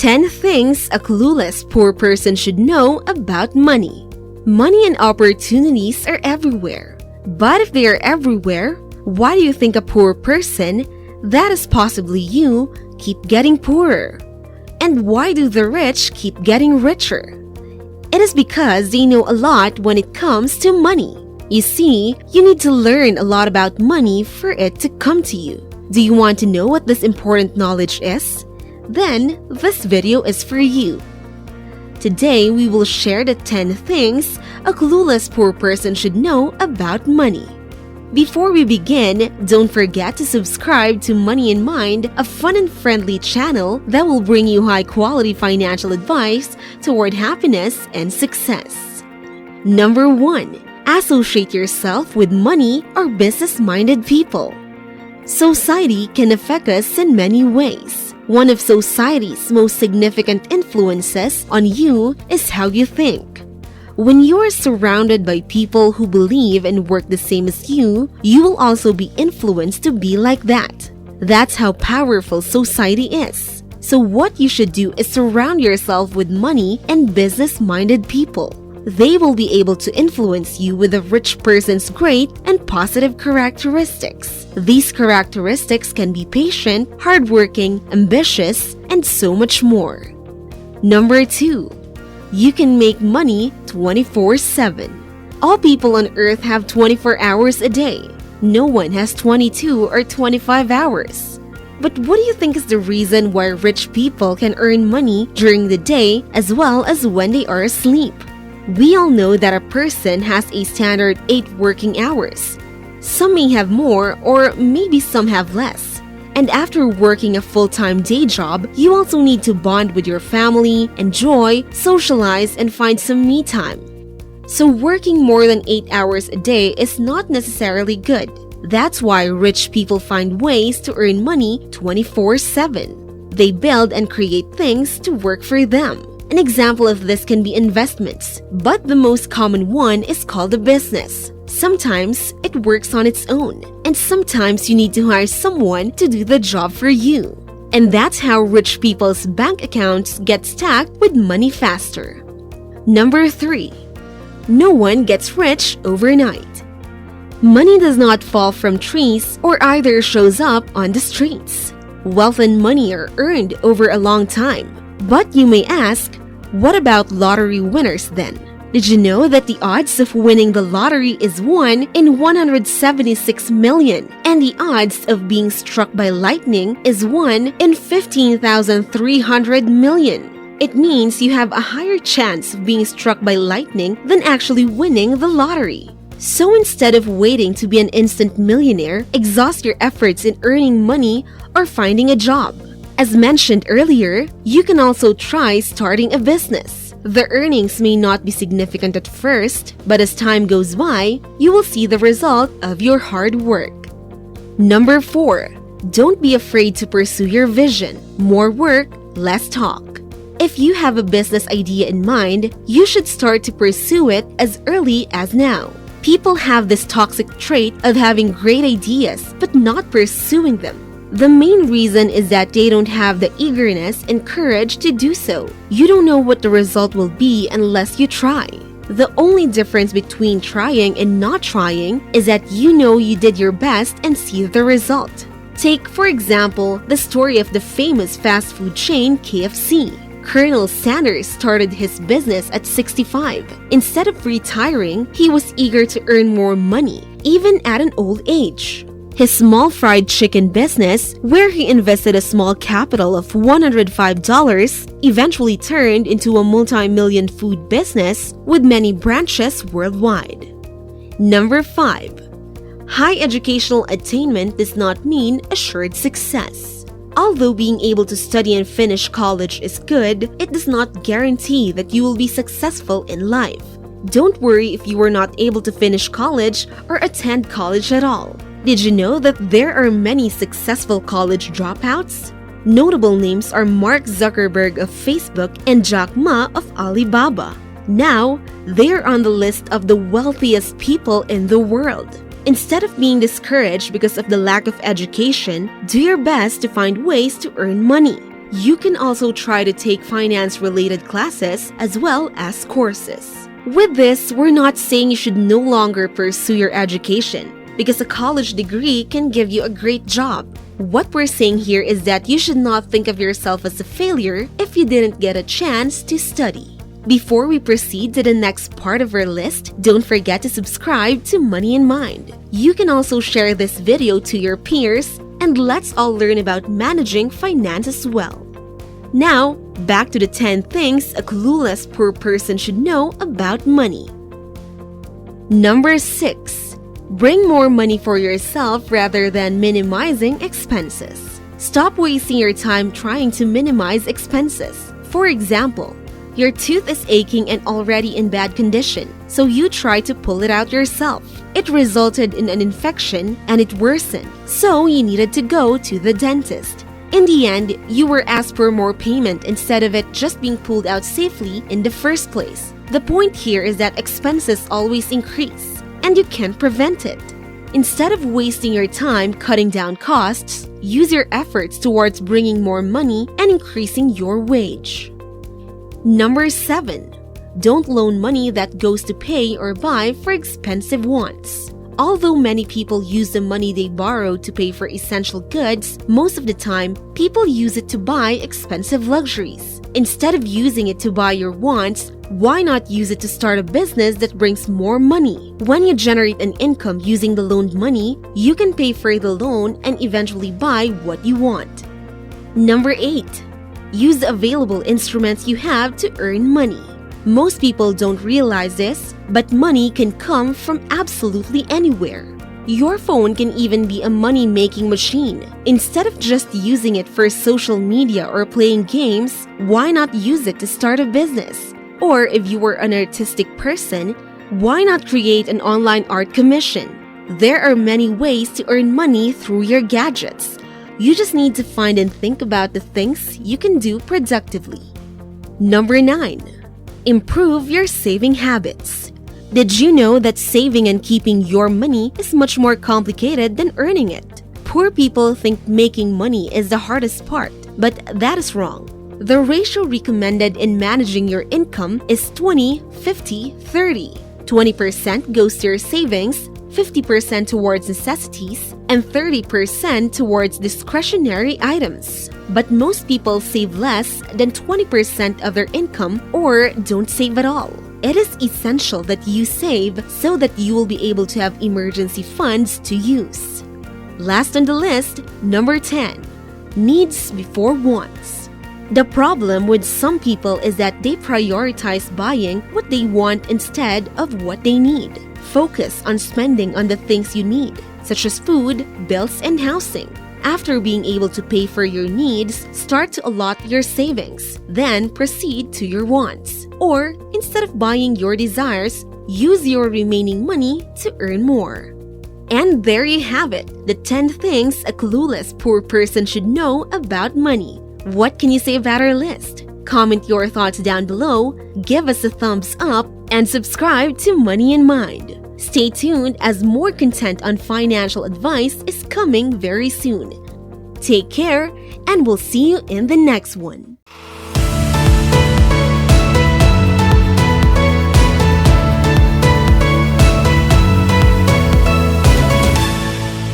10 things a clueless poor person should know about money. Money and opportunities are everywhere. But if they are everywhere, why do you think a poor person, that is possibly you, keep getting poorer? And why do the rich keep getting richer? It is because they know a lot when it comes to money. You see, you need to learn a lot about money for it to come to you. Do you want to know what this important knowledge is? Then, this video is for you. Today, we will share the 10 things a clueless poor person should know about money. Before we begin, don't forget to subscribe to Money in Mind, a fun and friendly channel that will bring you high-quality financial advice toward happiness and success. Number 1. Associate yourself with money or business-minded people. Society can affect us in many ways. One of society's most significant influences on you is how you think. When you are surrounded by people who believe and work the same as you will also be influenced to be like that. That's how powerful society is. So what you should do is surround yourself with money and business-minded people. They will be able to influence you with a rich person's great and positive characteristics. These characteristics can be patient, hardworking, ambitious, and so much more. Number 2. You can make money 24/7. All people on earth have 24 hours a day. No one has 22 or 25 hours. But what do you think is the reason why rich people can earn money during the day as well as when they are asleep? We all know that a person has a standard 8 working hours. Some may have more or maybe some have less. And after working a full-time day job, you also need to bond with your family, enjoy, socialize, and find some me time. So working more than 8 hours a day is not necessarily good. That's why rich people find ways to earn money 24/7. They build and create things to work for them. An example of this can be investments, but the most common one is called a business. Sometimes it works on its own, and sometimes you need to hire someone to do the job for you. And that's how rich people's bank accounts get stacked with money faster. Number 3. No one gets rich overnight. Money does not fall from trees or either shows up on the streets. Wealth and money are earned over a long time. But you may ask, what about lottery winners then? Did you know that the odds of winning the lottery is 1 in 176 million, and the odds of being struck by lightning is 1 in 15,300 million? It means you have a higher chance of being struck by lightning than actually winning the lottery. So instead of waiting to be an instant millionaire, exhaust your efforts in earning money or finding a job. As mentioned earlier, you can also try starting a business. The earnings may not be significant at first, but as time goes by, you will see the result of your hard work. Number 4. Don't be afraid to pursue your vision. More work, less talk. If you have a business idea in mind, you should start to pursue it as early as now. People have this toxic trait of having great ideas but not pursuing them. The main reason is that they don't have the eagerness and courage to do so. You don't know what the result will be unless you try. The only difference between trying and not trying is that you know you did your best and see the result. Take, for example, the story of the famous fast food chain KFC. Colonel Sanders started his business at 65. Instead of retiring, he was eager to earn more money, even at an old age. His small fried chicken business, where he invested a small capital of $105, eventually turned into a multi-million food business with many branches worldwide. Number 5. High educational attainment does not mean assured success. Although being able to study and finish college is good, it does not guarantee that you will be successful in life. Don't worry if you were not able to finish college or attend college at all. Did you know that there are many successful college dropouts? Notable names are Mark Zuckerberg of Facebook and Jack Ma of Alibaba. Now, they're on the list of the wealthiest people in the world. Instead of being discouraged because of the lack of education, do your best to find ways to earn money. You can also try to take finance-related classes as well as courses. With this, we're not saying you should no longer pursue your education, because a college degree can give you a great job. What we're saying here is that you should not think of yourself as a failure if you didn't get a chance to study. Before we proceed to the next part of our list, don't forget to subscribe to Money in Mind. You can also share this video to your peers, and let's all learn about managing finance as well. Now, back to the 10 things a clueless poor person should know about money. Number 6. Bring more money for yourself rather than minimizing expenses. Stop wasting your time trying to minimize expenses. For example, your tooth is aching and already in bad condition, so you try to pull it out yourself. It resulted in an infection and it worsened, so you needed to go to the dentist. In the end, you were asked for more payment instead of it just being pulled out safely in the first place. The point here is that expenses always increase, and you can't prevent it. Instead of wasting your time cutting down costs, use your efforts towards bringing more money and increasing your wage. Number 7. Don't loan money that goes to pay or buy for expensive wants. Although many people use the money they borrow to pay for essential goods, most of the time, people use it to buy expensive luxuries. Instead of using it to buy your wants, why not use it to start a business that brings more money? When you generate an income using the loaned money, you can pay for the loan and eventually buy what you want. Number 8. Use the available instruments you have to earn money. Most people don't realize this, but money can come from absolutely anywhere. Your phone can even be a money-making machine. Instead of just using it for social media or playing games, why not use it to start a business? Or if you were an artistic person, why not create an online art commission? There are many ways to earn money through your gadgets. You just need to find and think about the things you can do productively. Number 9. Improve your saving habits. Did you know that saving and keeping your money is much more complicated than earning it? Poor people think making money is the hardest part, but that is wrong. The ratio recommended in managing your income is 20-50-30. 20% goes to your savings, 50% towards necessities, and 30% towards discretionary items. But most people save less than 20% of their income or don't save at all. It is essential that you save so that you will be able to have emergency funds to use. Last on the list, number 10. Needs before wants. The problem with some people is that they prioritize buying what they want instead of what they need. Focus on spending on the things you need, such as food, bills, and housing. After being able to pay for your needs, start to allot your savings, then proceed to your wants. Or, instead of buying your desires, use your remaining money to earn more. And there you have it, the 10 things a clueless poor person should know about money. What can you say about our list? Comment your thoughts down below, give us a thumbs up, and subscribe to Money in Mind. Stay tuned as more content on financial advice is coming very soon. Take care, and we'll see you in the next one.